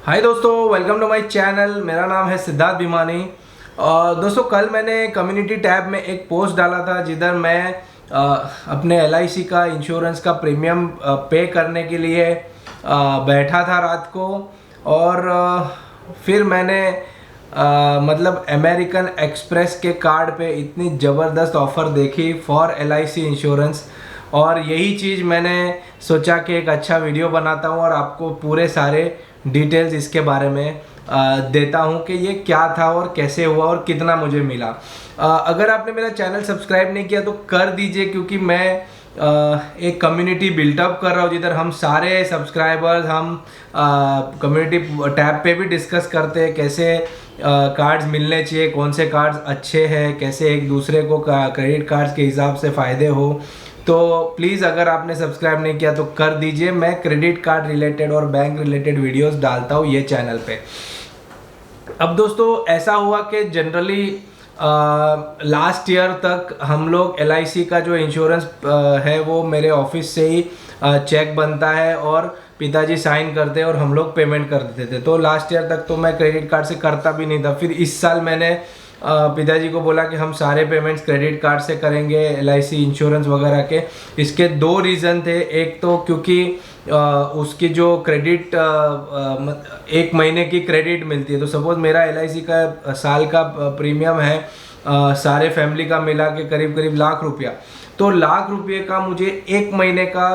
हाय दोस्तों, welcome to my channel. मेरा नाम है सिद्धार्थ भिमानी। दोस्तों, कल मैंने कम्युनिटी टैब में एक पोस्ट डाला था जिधर मैं अपने LIC का इंश्योरेंस का प्रीमियम पे करने के लिए बैठा था रात को। और फिर मैंने मतलब अमेरिकन एक्सप्रेस के कार्ड पे इतनी ज़बरदस्त ऑफ़र देखी फॉर LIC इंश्योरेंस, और यही चीज़ मैंने सोचा कि एक अच्छा वीडियो बनाता हूँ और आपको पूरे सारे डिटेल्स इसके बारे में देता हूँ कि ये क्या था और कैसे हुआ और कितना मुझे मिला। अगर आपने मेरा चैनल सब्सक्राइब नहीं किया तो कर दीजिए, क्योंकि मैं एक कम्युनिटी बिल्टअप कर रहा हूँ जिधर हम सारे सब्सक्राइबर्स हम कम्युनिटी टैब पे भी डिस्कस करते हैं कैसे कार्ड्स मिलने चाहिए, कौन से कार्ड्स अच्छे हैं, कैसे एक दूसरे को क्रेडिट कार्ड्स के हिसाब से फ़ायदे हो। तो प्लीज़ अगर आपने सब्सक्राइब नहीं किया तो कर दीजिए। मैं क्रेडिट कार्ड रिलेटेड और बैंक रिलेटेड वीडियोस डालता हूँ ये चैनल पे। अब दोस्तों, ऐसा हुआ कि जनरली लास्ट ईयर तक हम लोग LIC का जो इंश्योरेंस है वो मेरे ऑफिस से ही चेक बनता है और पिताजी साइन करते हैं और हम लोग पेमेंट कर देते थे। तो लास्ट ईयर तक तो मैं क्रेडिट कार्ड से करता भी नहीं था। फिर इस साल मैंने पिताजी को बोला कि हम सारे पेमेंट्स क्रेडिट कार्ड से करेंगे LIC इंश्योरेंस वगैरह के। इसके दो रीज़न थे। एक तो क्योंकि उसकी जो क्रेडिट एक महीने की क्रेडिट मिलती है। तो सपोज मेरा LIC का साल का प्रीमियम है सारे फैमिली का मिला के करीब करीब ₹1,00,000। तो ₹1,00,000 का मुझे एक महीने का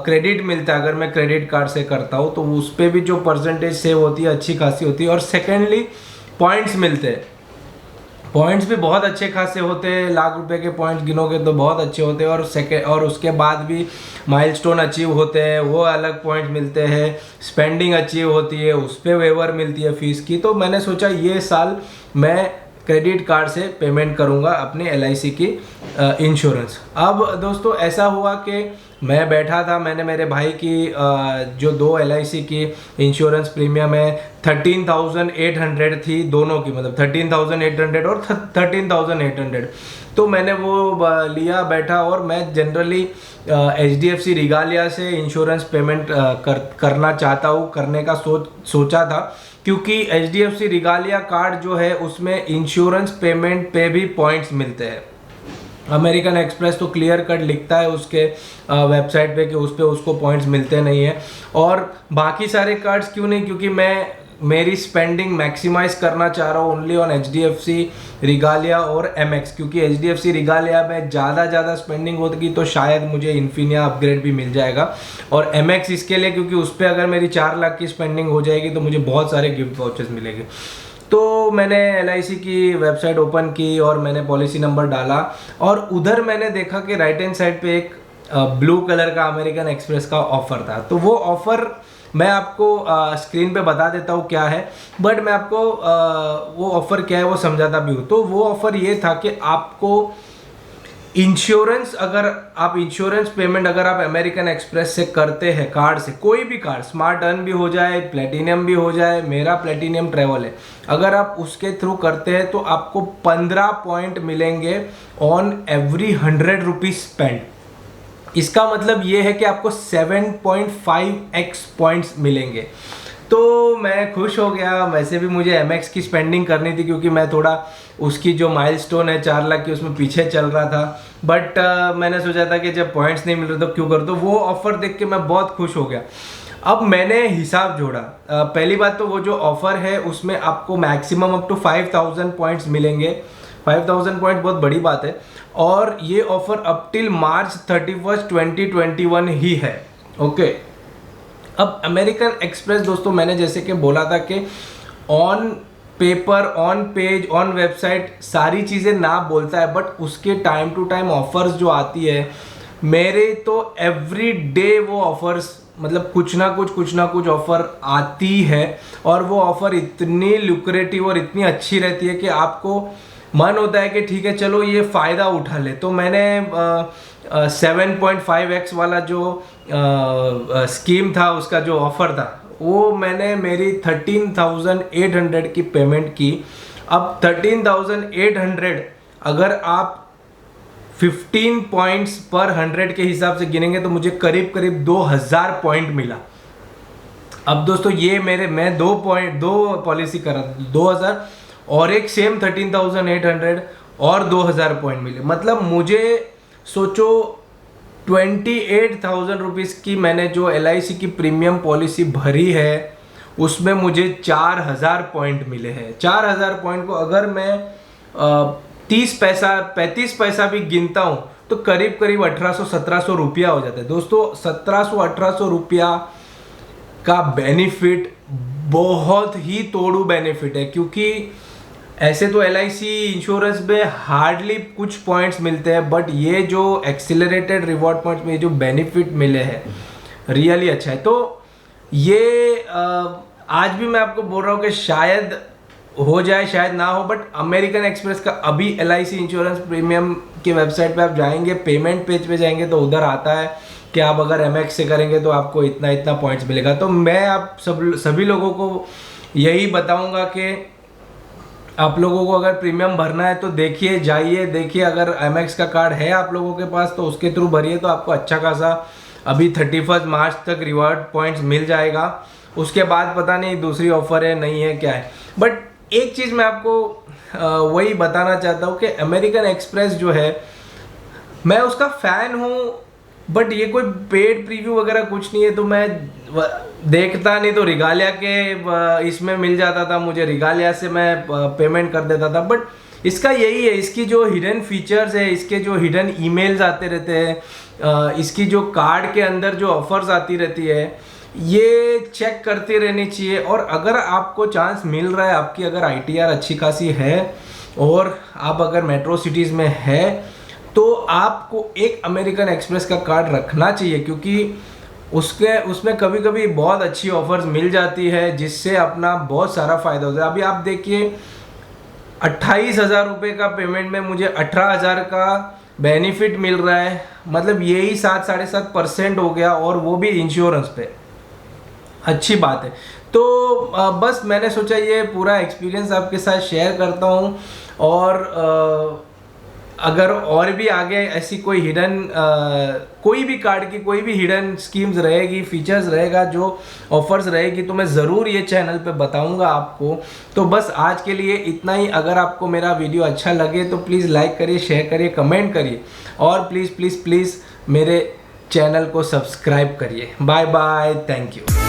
क्रेडिट मिलता है अगर मैं क्रेडिट कार्ड से करता हूँ। तो उस पर भी जो परसेंटेज सेव होती है अच्छी खासी होती है। और सेकेंडली पॉइंट्स मिलते हैं। पॉइंट्स भी बहुत अच्छे खासे होते हैं। ₹1,00,000 के पॉइंट्स गिनोगे तो बहुत अच्छे होते हैं। और उसके बाद भी माइलस्टोन अचीव होते हैं, वो अलग पॉइंट्स मिलते हैं। स्पेंडिंग अचीव होती है, उस पर वेवर मिलती है फीस की। तो मैंने सोचा ये साल मैं क्रेडिट कार्ड से पेमेंट करूंगा अपने LIC की इंश्योरेंस। अब दोस्तों, ऐसा हुआ कि मैं बैठा था, मैंने मेरे भाई की जो दो LIC की इंश्योरेंस प्रीमियम है 13,800 थी दोनों की, मतलब 13,800 और 13,800। तो मैंने वो लिया बैठा। और मैं जनरली HDFC रिगालिया से इंश्योरेंस पेमेंट करना चाहता हूँ, करने का सोचा था, क्योंकि HDFC रिगालिया कार्ड जो है उसमें इंश्योरेंस पेमेंट पे भी पॉइंट्स मिलते हैं। अमेरिकन एक्सप्रेस तो क्लियर कट लिखता है उसके वेबसाइट पे कि उस पर उसको पॉइंट्स मिलते नहीं है। और बाकी सारे कार्ड्स क्यों नहीं, क्योंकि मैं मेरी स्पेंडिंग मैक्सिमाइज करना चाह रहा हूँ ओनली ऑन HDFC रिगालिया और MX। क्योंकि HDFC रिगालिया में ज़्यादा स्पेंडिंग होगी तो शायद मुझे इन्फिनिया अपग्रेड भी मिल जाएगा। और MX इसके लिए क्योंकि उस पर अगर मेरी 4 लाख की स्पेंडिंग हो जाएगी तो मुझे बहुत सारे गिफ्ट वाउचर्स मिलेंगे। तो मैंने LIC की वेबसाइट ओपन की और मैंने पॉलिसी नंबर डाला। और उधर मैंने देखा कि राइट हैंड साइड पे एक ब्लू कलर का अमेरिकन एक्सप्रेस का ऑफ़र था। तो वो ऑफ़र मैं आपको स्क्रीन पे बता देता हूँ क्या है, बट मैं आपको वो ऑफ़र क्या है वो समझाता भी हूँ। तो वो ऑफ़र ये था कि आपको इंश्योरेंस, अगर आप इंश्योरेंस पेमेंट अगर आप अमेरिकन एक्सप्रेस से करते हैं कार्ड से, कोई भी कार्ड, स्मार्ट अर्न भी हो जाए, प्लेटिनियम भी हो जाए, मेरा प्लेटिनियम ट्रेवल है, अगर आप उसके थ्रू करते हैं तो आपको 15 पॉइंट मिलेंगे ऑन एवरी ₹100 स्पेंड। इसका मतलब ये है कि आपको 7.5x पॉइंट्स मिलेंगे। तो मैं खुश हो गया। वैसे भी मुझे MX की स्पेंडिंग करनी थी क्योंकि मैं थोड़ा उसकी जो माइलस्टोन है 4 लाख की उसमें पीछे चल रहा था। बट मैंने सोचा था कि जब पॉइंट्स नहीं मिल रहे तो क्यों कर। तो वो ऑफ़र देख के मैं बहुत खुश हो गया। अब मैंने हिसाब जोड़ा। पहली बात तो वो जो ऑफ़र है उसमें आपको मैक्सिमम अप टू 5,000 पॉइंट्स मिलेंगे। 5,000 पॉइंट बहुत बड़ी बात है। और ये ऑफ़र अप टिल March 31, 2021 ही है। ओके। अब अमेरिकन एक्सप्रेस दोस्तों, मैंने जैसे कि बोला था कि on paper, on page, on website सारी चीज़ें ना बोलता है, बट उसके टाइम टू टाइम ऑफर्स जो आती है, मेरे तो एवरी डे वो ऑफर्स, मतलब कुछ ना कुछ ऑफर आती है। और वो ऑफर इतनी लुक्रेटिव और इतनी अच्छी रहती है कि आपको मन होता है कि ठीक है चलो ये फ़ायदा उठा ले। तो मैंने 7.5x वाला जो स्कीम था, उसका जो ऑफ़र था, वो मैंने मेरी 13,800 की पेमेंट की। अब 13,800 अगर आप 15 पॉइंट्स पर 100 के हिसाब से गिनेंगे तो मुझे करीब करीब 2,000 पॉइंट मिला। अब दोस्तों ये मैं दो पॉलिसी कर रहा था, 2000 और एक सेम 13,800 और 2000 पॉइंट मिले। मतलब मुझे सोचो 28,000 रुपीज़ की मैंने जो LIC की प्रीमियम पॉलिसी भरी है उसमें मुझे 4,000 पॉइंट मिले हैं। 4,000 पॉइंट को अगर मैं 35 पैसा भी गिनता हूँ तो करीब करीब 1800-1700 रुपया हो जाता है। दोस्तों 1700-1800 रुपया का बेनिफिट बहुत ही तोड़ू बेनिफिट है, क्योंकि ऐसे तो LIC इंश्योरेंस में हार्डली कुछ पॉइंट्स मिलते हैं, बट ये जो एक्सिलरेटेड रिवॉर्ड पॉइंट्स में जो बेनिफिट मिले हैं रियली अच्छा है। तो ये आज भी मैं आपको बोल रहा हूँ कि शायद हो जाए शायद ना हो, बट अमेरिकन एक्सप्रेस का अभी LIC इंश्योरेंस प्रीमियम की वेबसाइट पे आप जाएंगे, पेमेंट पेज पे जाएंगे तो उधर आता है कि आप अगर MX से करेंगे तो आपको इतना इतना पॉइंट्स मिलेगा। तो मैं आप सभी लोगों को यही बताऊंगा कि आप लोगों को अगर प्रीमियम भरना है तो देखिए, जाइए देखिए, अगर MX का कार्ड है आप लोगों के पास तो उसके थ्रू भरिए, तो आपको अच्छा खासा अभी 31 मार्च तक रिवॉर्ड पॉइंट्स मिल जाएगा। उसके बाद पता नहीं दूसरी ऑफर है नहीं है क्या है। बट एक चीज़ मैं आपको वही बताना चाहता हूँ कि अमेरिकन एक्सप्रेस जो है मैं उसका फ़ैन हूँ, बट ये कोई पेड प्रीव्यू वगैरह कुछ नहीं है, तो मैं देखता नहीं तो रिगालिया के इसमें मिल जाता था मुझे, रिगालिया से मैं पेमेंट कर देता था। बट इसका यही है, इसकी जो हिडन फीचर्स है, इसके जो हिडन ईमेल्स आते रहते हैं, इसकी जो कार्ड के अंदर जो ऑफर्स आती रहती है, ये चेक करते रहनी चाहिए। और अगर आपको चांस मिल रहा है, आपकी अगर ITR अच्छी खासी है और आप अगर मेट्रो सिटीज़ में है तो आपको एक अमेरिकन एक्सप्रेस का कार्ड रखना चाहिए, क्योंकि उसमें कभी कभी बहुत अच्छी ऑफर्स मिल जाती है जिससे अपना बहुत सारा फ़ायदा होता है। अभी आप देखिए 28,000 रुपये का पेमेंट में मुझे 18,000 का बेनिफिट मिल रहा है, मतलब यही 7-7.5% हो गया, और वो भी इंश्योरेंस पे। अच्छी बात है। तो बस मैंने सोचा ये पूरा एक्सपीरियंस आपके साथ शेयर करता हूँ, और अगर और भी आगे ऐसी कोई हिडन कोई भी कार्ड की कोई भी हिडन स्कीम्स रहेगी, फीचर्स रहेगा, जो ऑफर्स रहेगी, तो मैं ज़रूर ये चैनल पे बताऊंगा आपको। तो बस आज के लिए इतना ही। अगर आपको मेरा वीडियो अच्छा लगे तो प्लीज़ लाइक करिए, शेयर करिए, कमेंट करिए, और प्लीज़ प्लीज़ प्लीज़ मेरे चैनल को सब्सक्राइब करिए। Bye bye, thank you.